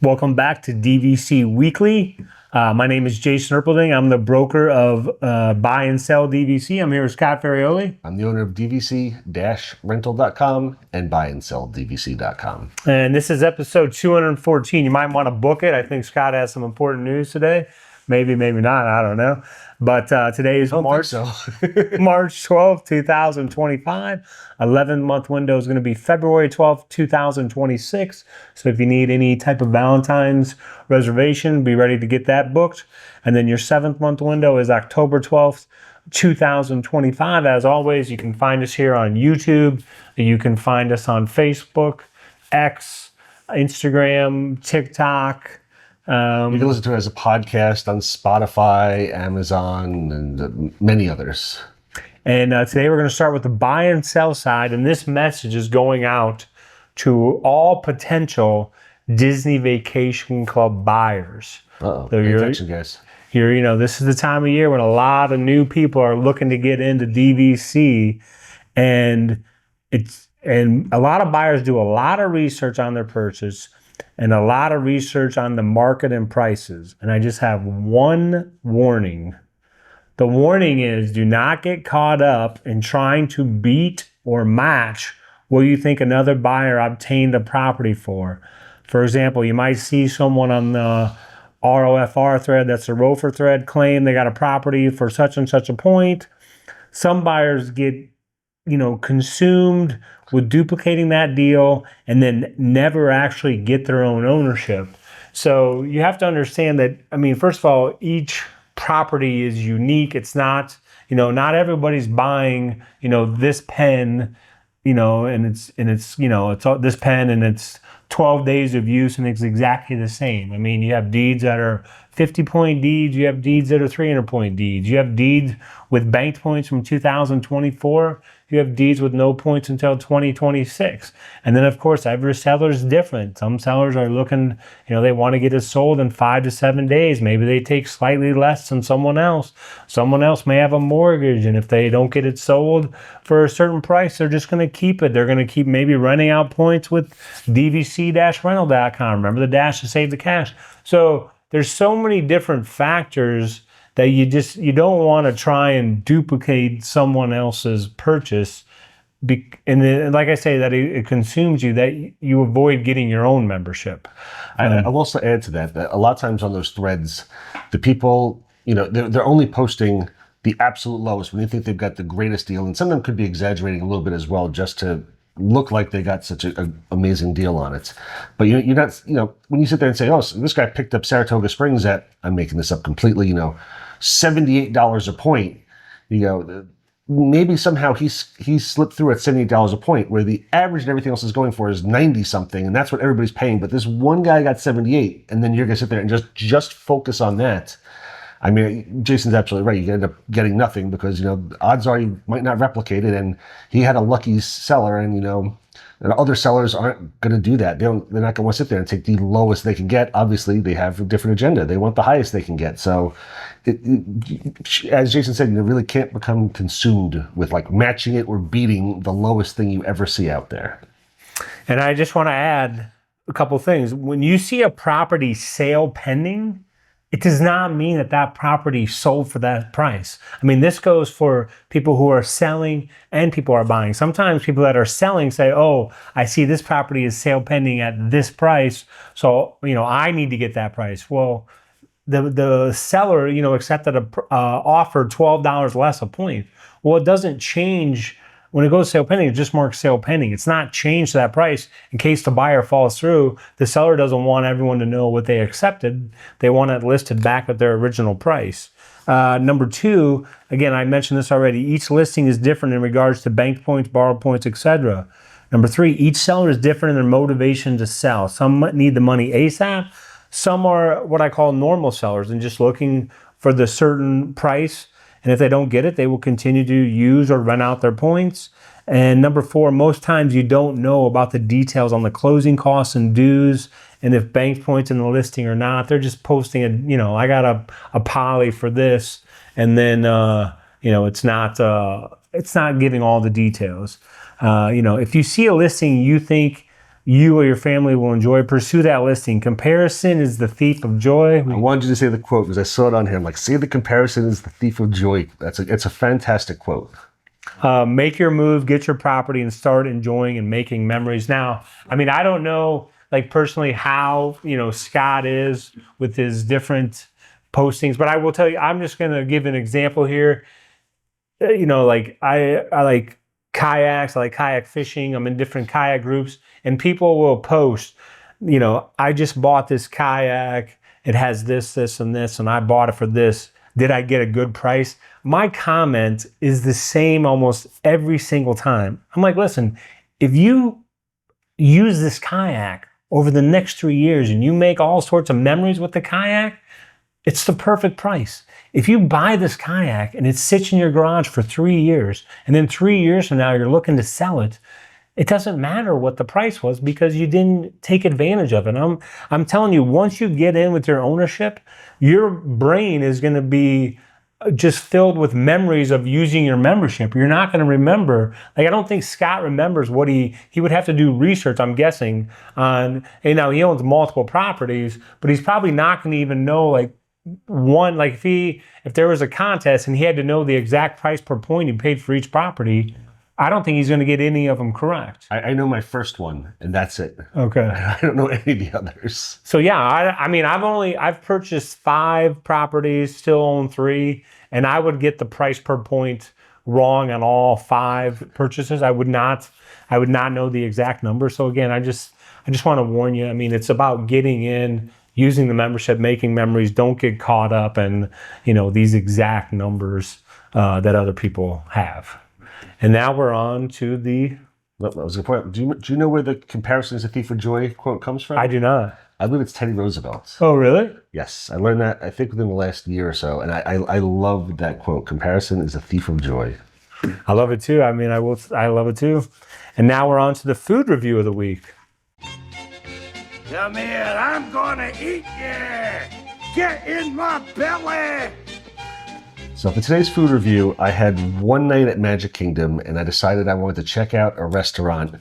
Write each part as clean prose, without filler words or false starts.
Welcome back to DVC Weekly. My name is Jason Erpelding. I'm the broker of Buy and Sell DVC. I'm here with Scott Ferrioli. I'm the owner of DVC-Rental.com and Buy and Sell DVC.com. And this is episode 214. You might want to book it. I think Scott has some important news today. Maybe, maybe not. I don't know. But today is March 12th, 2025. 11-month window is going to be February 12th, 2026. So if you need any type of Valentine's reservation, be ready to get that booked. And then your 7th-month window is October 12th, 2025. As always, you can find us here on YouTube. You can find us on Facebook, X, Instagram, TikTok. You can listen to it as a podcast on Spotify, Amazon, and many others. And today we're going to start with the buy and sell side. And this message is going out to all potential Disney Vacation Club buyers. Pay attention, guys. This is the time of year when a lot of new people are looking to get into DVC, and a lot of buyers do a lot of research on their purchase and a lot of research on the market and prices. And I just have one warning. The warning is, do not get caught up in trying to beat or match what you think another buyer obtained a property for. For example, you might see someone on the ROFR thread, that's a ROFR thread, claim they got a property for such and such a point. Some buyers get consumed with duplicating that deal and then never actually get their own ownership. So you have to understand that, first of all, each property is unique. It's not, not everybody's buying, this pen, and it's this pen and it's 12 days of use and it's exactly the same. You have deeds that are 50-point deeds. You have deeds that are 300-point deeds. You have deeds with banked points from 2024. You have deeds with no points until 2026. And then, of course, every seller is different. Some sellers are looking, they want to get it sold in 5 to 7 days. Maybe they take slightly less than someone else. Someone else may have a mortgage, and if they don't get it sold for a certain price, they're just going to keep it. They're going to keep maybe renting out points with DVC-Rental.com. Remember the dash to save the cash. So there's so many different factors that you don't want to try and duplicate someone else's purchase. And like I say, that it consumes you, that you avoid getting your own membership. I'll also add to that a lot of times on those threads, the people, they're only posting the absolute lowest when they think they've got the greatest deal. And some of them could be exaggerating a little bit as well, just to look like they got such an amazing deal on it. But you're not, when you sit there and say, oh, so this guy picked up Saratoga Springs at, I'm making this up completely, $78 a point, maybe somehow he slipped through at $78 a point, where the average and everything else is going for is 90 something, and that's what everybody's paying. But this one guy got 78, and then you're gonna sit there and just focus on that. Jason's absolutely right. You end up getting nothing because, odds are you might not replicate it. And he had a lucky seller, and, and other sellers aren't going to do that. They're not going to want to sit there and take the lowest they can get. Obviously, they have a different agenda. They want the highest they can get. So, as Jason said, you really can't become consumed with matching it or beating the lowest thing you ever see out there. And I just want to add a couple things. When you see a property sale pending, it does not mean that that property sold for that price. This goes for people who are selling and people who are buying. Sometimes people that are selling say, oh, I see this property is sale pending at this price, so, I need to get that price. Well, the seller, accepted a offer $12 less a point. Well, it doesn't change. When it goes sale pending, it just marks sale pending. It's not changed to that price in case the buyer falls through. The seller doesn't want everyone to know what they accepted. They want it listed back at their original price. Number two, again, I mentioned this already, each listing is different in regards to bank points, borrowed points, etc. Number three, each seller is different in their motivation to sell. Some need the money ASAP. Some are what I call normal sellers and just looking for the certain price. And if they don't get it, they will continue to use or rent out their points. And number four, most times you don't know about the details on the closing costs and dues and if bank points in the listing or not. They're just posting I got a poly for this, and then it's not giving all the details. If you see a listing you think you or your family will enjoy. Pursue that listing. Comparison is the thief of joy. I wanted you to say the quote because I saw it on here. I'm like, see, the comparison is the thief of joy. It's a fantastic quote. Make your move, get your property, and start enjoying and making memories. Now, I mean, I don't know, like personally, how Scott is with his different postings, but I will tell you, I'm just going to give an example here. Like I like kayaks, I like kayak fishing. I'm in different kayak groups, and people will post, I just bought this kayak. It has this, this, and this, and I bought it for this. Did I get a good price? My comment is the same almost every single time. I'm like, listen, if you use this kayak over the next 3 years and you make all sorts of memories with the kayak, it's the perfect price. If you buy this kayak and it sits in your garage for 3 years, and then 3 years from now you're looking to sell it, it doesn't matter what the price was because you didn't take advantage of it. I'm telling you, once you get in with your ownership, your brain is going to be just filled with memories of using your membership. You're not going to remember. Like, I don't think Scott remembers what he would have to do research, I'm guessing, on, he owns multiple properties, but he's probably not going to even know if there was a contest and he had to know the exact price per point he paid for each property, I don't think he's going to get any of them correct. I know my first one, and that's it. Okay. I don't know any of the others. So yeah, I've purchased 5 properties, still own 3, and I would get the price per point wrong on all 5 purchases. I would not know the exact number. So again, I just want to warn you. I mean, it's about getting in, using the membership, making memories. Don't get caught up in these exact numbers that other people have. And now we're on to the... That was a point. Do you know where the comparison is a thief of joy quote comes from? I do not. I believe it's Teddy Roosevelt. Oh, really? Yes. I learned that, I think, within the last year or so. And I love that quote. Comparison is a thief of joy. I love it too. I love it too. And now we're on to the food review of the week. Come here, I'm gonna eat you! Get in my belly! So for today's food review, I had one night at Magic Kingdom, and I decided I wanted to check out a restaurant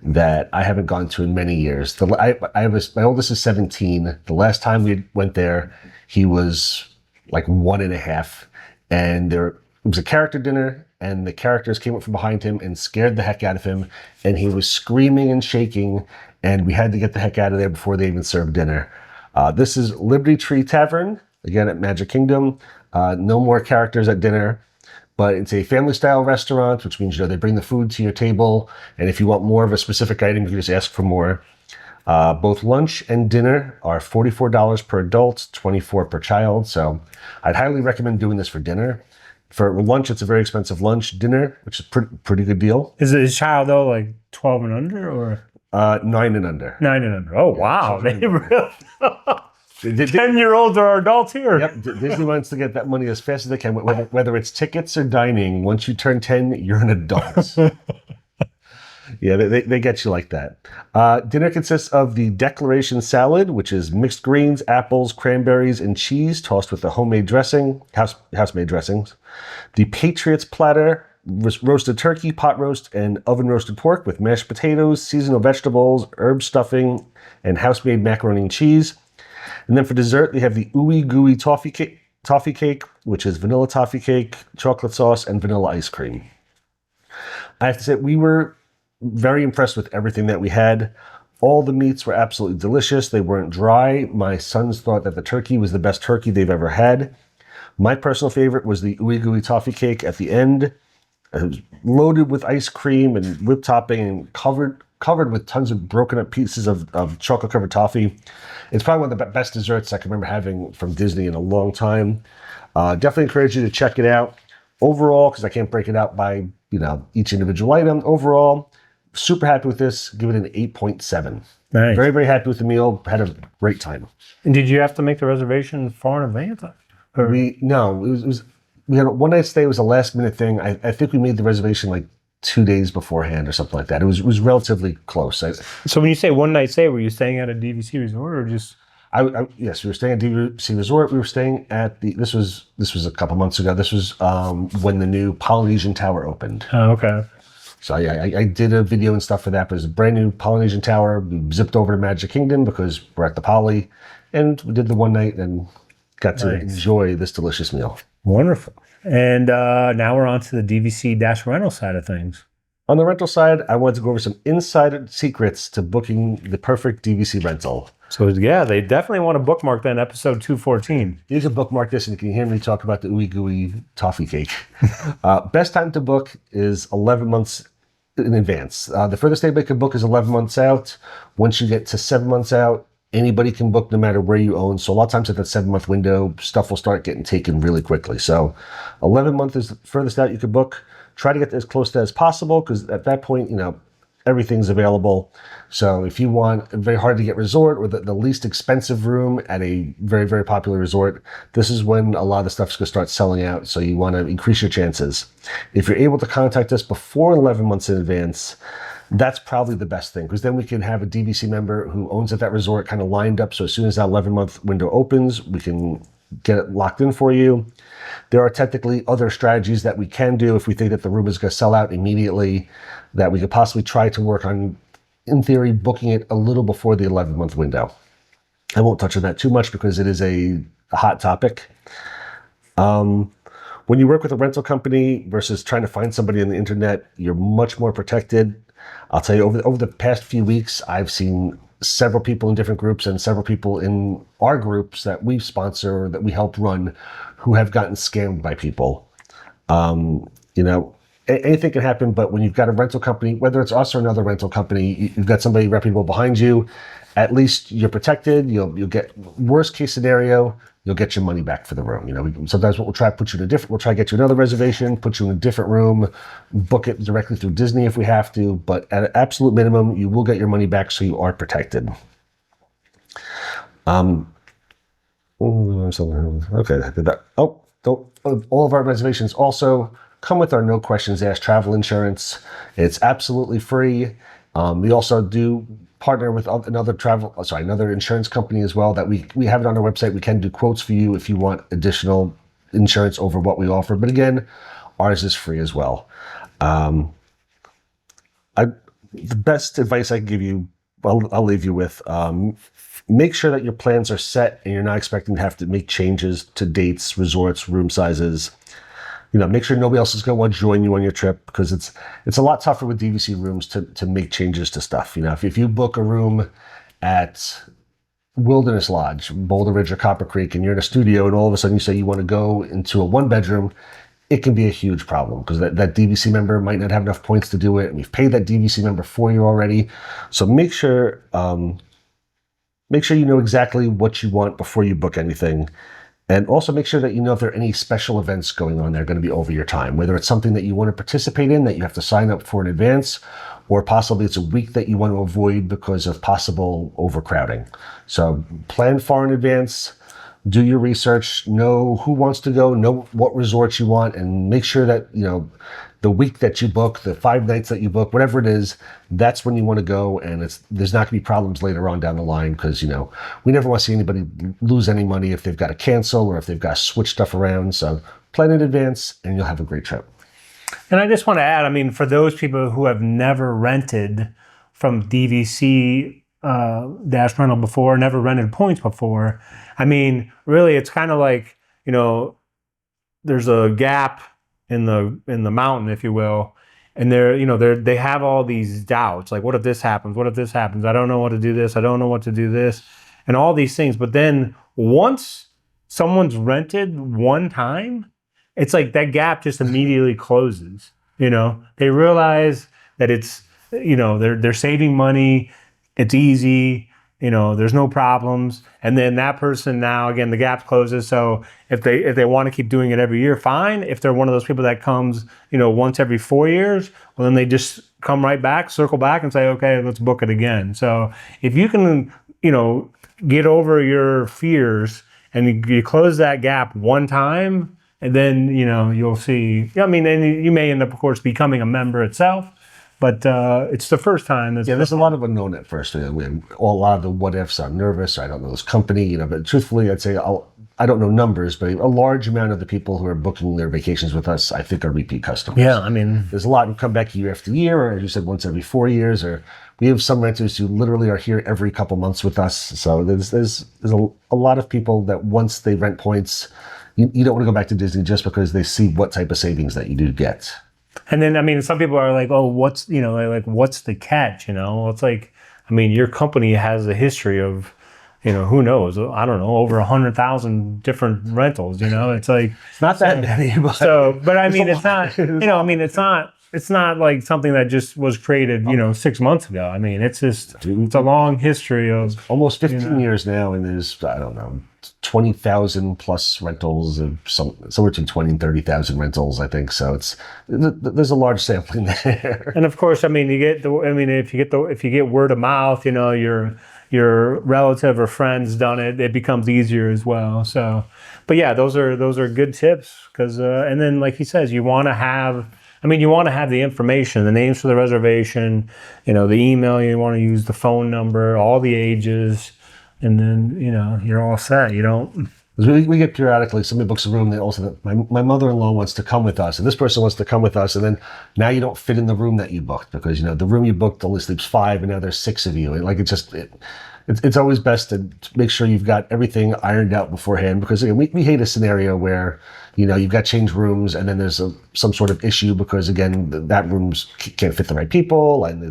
that I haven't gone to in many years. My oldest is 17. The last time we went there, he was like 1.5, and it was a character dinner, and the characters came up from behind him and scared the heck out of him, and he was screaming and shaking, and we had to get the heck out of there before they even served dinner. This is Liberty Tree Tavern, again at Magic Kingdom. No more characters at dinner, but it's a family-style restaurant, which means they bring the food to your table, and if you want more of a specific item, you can just ask for more. Both lunch and dinner are $44 per adult, $24 per child, so I'd highly recommend doing this for dinner. For lunch, it's a very expensive lunch. Dinner, which is pretty good deal. Is his child, though, like 12 and under, or? 9 and under. 9 and under. Oh, wow. They really... 10-year-olds are adults here. Yep, Disney wants to get that money as fast as they can. Whether it's tickets or dining, once you turn 10, you're an adult. Yeah, they get you like that. Dinner consists of the Declaration Salad, which is mixed greens, apples, cranberries, and cheese tossed with a homemade dressing, house-made dressings. The Patriots Platter, roasted turkey, pot roast, and oven-roasted pork with mashed potatoes, seasonal vegetables, herb stuffing, and house-made macaroni and cheese. And then for dessert, they have the Ooey Gooey toffee cake, which is vanilla toffee cake, chocolate sauce, and vanilla ice cream. I have to say, we were very impressed with everything that we had. All the meats were absolutely delicious. They weren't dry. My sons thought that the turkey was the best turkey they've ever had. My personal favorite was the Ooey Gooey toffee cake at the end. It was loaded with ice cream and whipped topping and covered with tons of broken up pieces of chocolate covered toffee. It's probably one of the best desserts I can remember having from Disney in a long time. Definitely encourage you to check it out. Overall, because I can't break it out by each individual item. Overall, super happy with this. Give it an 8.7. Nice. Very, very happy with the meal. Had a great time. And did you have to make the reservation far in advance? We had a one night stay. It was a last minute thing. I think we made the reservation like 2 days beforehand or something like that. It was relatively close. So when you say one night stay, were you staying at a DVC resort or just? Yes, we were staying at DVC Resort. We were staying at this was a couple months ago. This was when the new Polynesian Tower opened. Oh, okay. So I did a video and stuff for that, but it's a brand new Polynesian tower. We zipped over to Magic Kingdom because we're at the Poly, and we did the one night and got to enjoy this delicious meal. Wonderful. And now we're on to the DVC-rental side of things. On the rental side, I wanted to go over some insider secrets to booking the perfect DVC rental. So yeah, they definitely want to bookmark that in episode 214. You can bookmark this and you can hear me talk about the ooey gooey toffee cake. Best time to book is 11 months in advance. The furthest anybody can book is 11 months out. Once you get to 7 months out, anybody can book no matter where you own. So a lot of times at that 7-month window, stuff will start getting taken really quickly. So 11 months is the furthest out you could book. Try to get as close to as possible because at that point, you know, everything's available. So if you want a very hard to get resort or the least expensive room at a very, very popular resort, this is when a lot of the stuff's going to start selling out. So you want to increase your chances. If you're able to contact us before 11 months in advance, that's probably the best thing because then we can have a DVC member who owns at that resort kind of lined up. So as soon as that 11-month window opens, we can get it locked in for you. There are technically other strategies that we can do if we think that the room is going to sell out immediately, that we could possibly try to work on, in theory, booking it a little before the 11-month window. I won't touch on that too much because it is a hot topic. When you work with a rental company versus trying to find somebody on the internet, you're much more protected. I'll tell you, over the past few weeks, I've seen several people in different groups and several people in our groups that we sponsor, that we help run, who have gotten scammed by people. You know, anything can happen, but when you've got a rental company, whether it's us or another rental company, you've got somebody reputable behind you, at least you're protected. You'll get, worst case scenario, you'll get your money back for the room. You know, sometimes we'll try to put you in a different, we'll try to get you another reservation, put you in a different room, book it directly through Disney if we have to, but at an absolute minimum, you will get your money back so you are protected. Okay, I did that. Oh, all of our reservations also come with our no questions asked travel insurance. It's absolutely free. We also do partner with another insurance company as well that we have it on our website. We can do quotes for you if you want additional insurance over what we offer. But again, ours is free as well. The best advice I can give you, I'll leave you with, make sure that your plans are set and you're not expecting to have to make changes to dates, resorts, room sizes. You know, make sure nobody else is going to want to join you on your trip because it's a lot tougher with DVC rooms to make changes to stuff. You know, if you book a room at Wilderness Lodge, Boulder Ridge or Copper Creek, and you're in a studio and all of a sudden you say you want to go into a 1-bedroom, it can be a huge problem because that DVC member might not have enough points to do it, and we've paid that DVC member for you already. So make sure you know exactly what you want before you book anything. And also make sure that you know if there are any special events going on that are going to be over your time, whether it's something that you want to participate in that you have to sign up for in advance, or possibly it's a week that you want to avoid because of possible overcrowding. So plan far in advance, do your research, know who wants to go, know what resorts you want, and make sure that, you know, the week that you book, the 5 nights that you book, whatever it is, that's when you want to go. And there's not going to be problems later on down the line because, you know, we never want to see anybody lose any money if they've got to cancel or if they've got to switch stuff around. So plan in advance and you'll have a great trip. And I just want to add, I mean, for those people who have never rented from DVC rental before, never rented points before, I mean, really, it's kind of like, you know, there's a gap in the mountain, if you will, and they have all these doubts, like, what if this happens? What if this happens? I don't know what to do this. I don't know what to do this, and all these things. But then once someone's rented one time, it's like that gap just immediately closes. You know, they realize that it's, you know, they're saving money. It's easy. You know, there's no problems. And then that person now, again, the gap closes. So if they want to keep doing it every year, fine. If they're one of those people that comes, you know, once every 4 years, well, then they just come right back, circle back and say, okay, let's book it again. So if you can, you know, get over your fears and you close that gap one time, and then, you know, you'll see, I mean, and you may end up, of course, becoming a member itself. but it's the first time. Yeah, there's a lot of unknown at first. A lot of the what ifs. I'm nervous. I don't know this company. But truthfully, I'd say I don't know numbers, but a large amount of the people who are booking their vacations with us, I think, are repeat customers. Yeah, I mean, there's a lot who come back year after year, or as you said, once every 4 years, or we have some renters who literally are here every couple months with us. So there's a lot of people that once they rent points, you don't want to go back to Disney just because they see what type of savings that you do get. And then, I mean, some people are like, oh, what's the catch? It's like, I mean, your company has a history of, who knows? I don't know, over 100,000 different rentals. It's like it's not that many, but I mean, it's not. It's not like something that just was created, 6 months ago. I mean, it's a long history of almost 15 years now, and there's, I don't know, 20,000 plus rentals, of somewhere between 20 and 30,000 rentals, I think. So there's a large sampling there. And of course, I mean, if you get word of mouth, your relative or friends done it, it becomes easier as well. So, but yeah, those are good tips because, and then like he says, you want to have the information, the names for the reservation, the email you want to use, the phone number, all the ages, and then, you're all set. You don't. We get periodically, somebody books a room, they also, my mother-in-law wants to come with us, and this person wants to come with us, and then now you don't fit in the room that you booked because, the room you booked only sleeps 5, and now there's 6 of you. It's always best to make sure you've got everything ironed out beforehand because, again, we hate a scenario where, you've got changed rooms and then there's some sort of issue because, again, that room can't fit the right people, and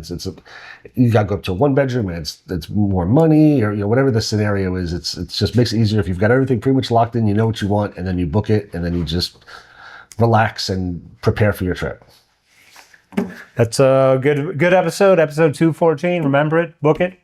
you got to go up to a 1-bedroom and it's more money, or whatever the scenario is. It just makes it easier if you've got everything pretty much locked in, you know what you want, and then you book it, and then you just relax and prepare for your trip. That's a good episode 214. Remember it, book it.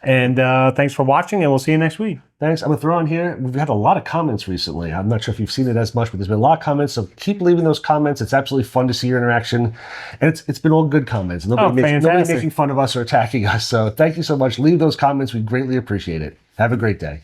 And thanks for watching, and we'll see you next week. Thanks. I'm going to throw on here, we've had a lot of comments recently. I'm not sure if you've seen it as much, but there's been a lot of comments, so keep leaving those comments. It's absolutely fun to see your interaction. And it's been all good comments. Nobody making fun of us or attacking us. So thank you so much. Leave those comments. We greatly appreciate it. Have a great day.